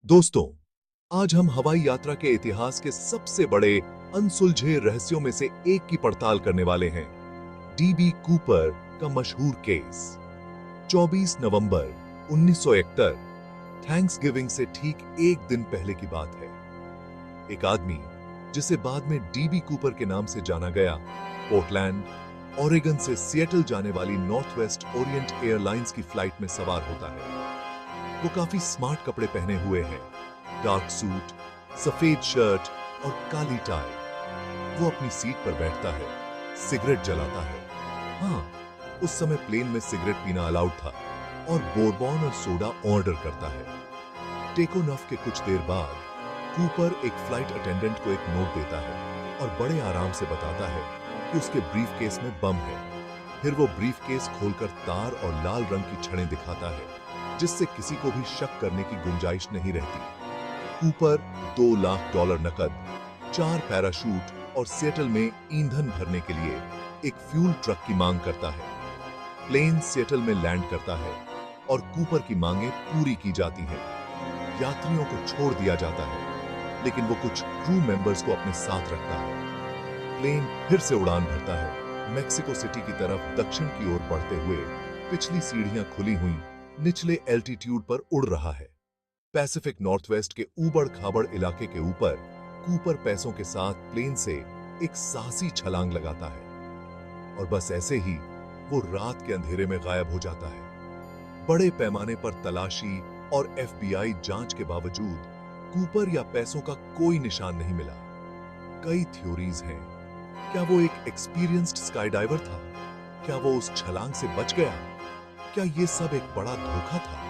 दोस्तों, आज हम हवाई यात्रा के इतिहास के सबसे बड़े अनसुलझे रहस्यों में से एक की पड़ताल करने वाले हैं। डीबी कूपर का मशहूर केस। 24 नवंबर 1971, थैंक्सगिविंग से ठीक एक दिन पहले की बात है। एक आदमी जिसे बाद में डीबी कूपर के नाम से जाना गया, पोर्टलैंड, ओरेगन से सिएटल जाने वाली नॉर्थ वेस्ट ओरिएंट एयरलाइंस की फ्लाइट में सवार होता है। वो काफी स्मार्ट कपड़े पहने हुए हैं, डार्क सूट, सफेद शर्ट और काली टाई। वो अपनी सीट पर बैठता है, सिगरेट जलाता है। हाँ, उस समय प्लेन में सिगरेट पीना अलाउड था और बोरबॉन और सोडा ऑर्डर करता है। टेक ऑफ के कुछ देर बाद कूपर एक फ्लाइट अटेंडेंट को एक नोट देता है और बड़े आराम से बताता है कि उसके ब्रीफकेस में बम है। फिर वो ब्रीफकेस खोलकर तार और लाल रंग की छड़ें दिखाता है, जिससे किसी को भी शक करने की गुंजाइश नहीं रहती। कूपर $2 लाख नकद, 4 पैराशूट और सिएटल में ईंधन भरने के लिए एक फ्यूल ट्रक की मांग करता है। प्लेन सिएटल में लैंड करता है और कूपर की मांगें पूरी की जाती हैं। यात्रियों को छोड़ दिया जाता है, लेकिन वो कुछ क्रू मेंबर्स को अपने साथ रखता है। प्लेन फिर से उड़ान भरता है, मेक्सिको सिटी की तरफ दक्षिण की ओर बढ़ते हुए। पिछली सीढ़ियां खुली हुई निचले एल्टीट्यूड पर उड़ रहा है। पैसिफिक नॉर्थवेस्ट के ऊबड़ खाबड़ इलाके के ऊपर कूपर पैसों के साथ प्लेन से एक साहसी छलांग लगाता है और बस ऐसे ही वो रात के अंधेरे में गायब हो जाता है। बड़े पैमाने पर तलाशी और एफबीआई जांच के बावजूद कूपर या पैसों का कोई निशान नहीं मिला। कई थ्योरीज हैं। क्या वो एक एक्सपीरियंस्ड स्काईडाइवर था? क्या वो उस छलांग से बच गया? क्या ये सब एक बड़ा धोखा था?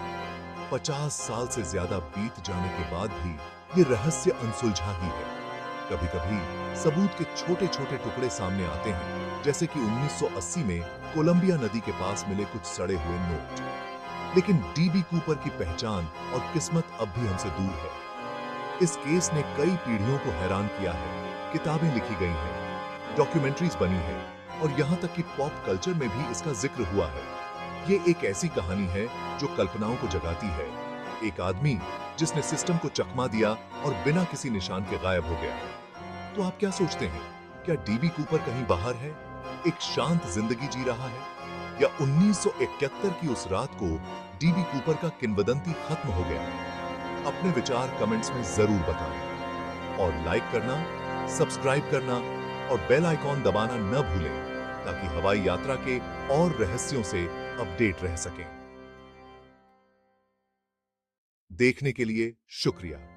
50 साल से ज्यादा बीत जाने के बाद भी ये रहस्य अनसुलझा ही है। कभी-कभी सबूत के छोटे-छोटे टुकड़े सामने आते हैं, जैसे कि 1980 में कोलंबिया नदी के पास मिले कुछ सड़े हुए नोट। लेकिन डीबी कूपर की पहचान और किस्मत अब भी हमसे दूर है। इस केस ने कई पीढ़ियों को हैरान किया है। किताबें लिखी गई हैं, डॉक्यूमेंट्रीज बनी है और यहाँ तक कि पॉप कल्चर में भी इसका जिक्र हुआ है। ये एक ऐसी कहानी है जो कल्पनाओं को जगाती है। एक आदमी जिसने सिस्टम को चकमा दिया और बिना किसी निशान के गायब हो गया। तो आप क्या सोचते हैं? क्या डीबी कूपर कहीं बाहर है, एक शांत जिंदगी जी रहा है, या 1971 की उस रात को डीबी कूपर का किंवदंती खत्म हो गया? अपने विचार कमेंट्स में जरूर बताएं और लाइक करना, सब्सक्राइब करना और बेल आइकॉन दबाना न भूलें, ताकि हवाई यात्रा के और रहस्यों से अपडेट रह सकें। देखने के लिए शुक्रिया।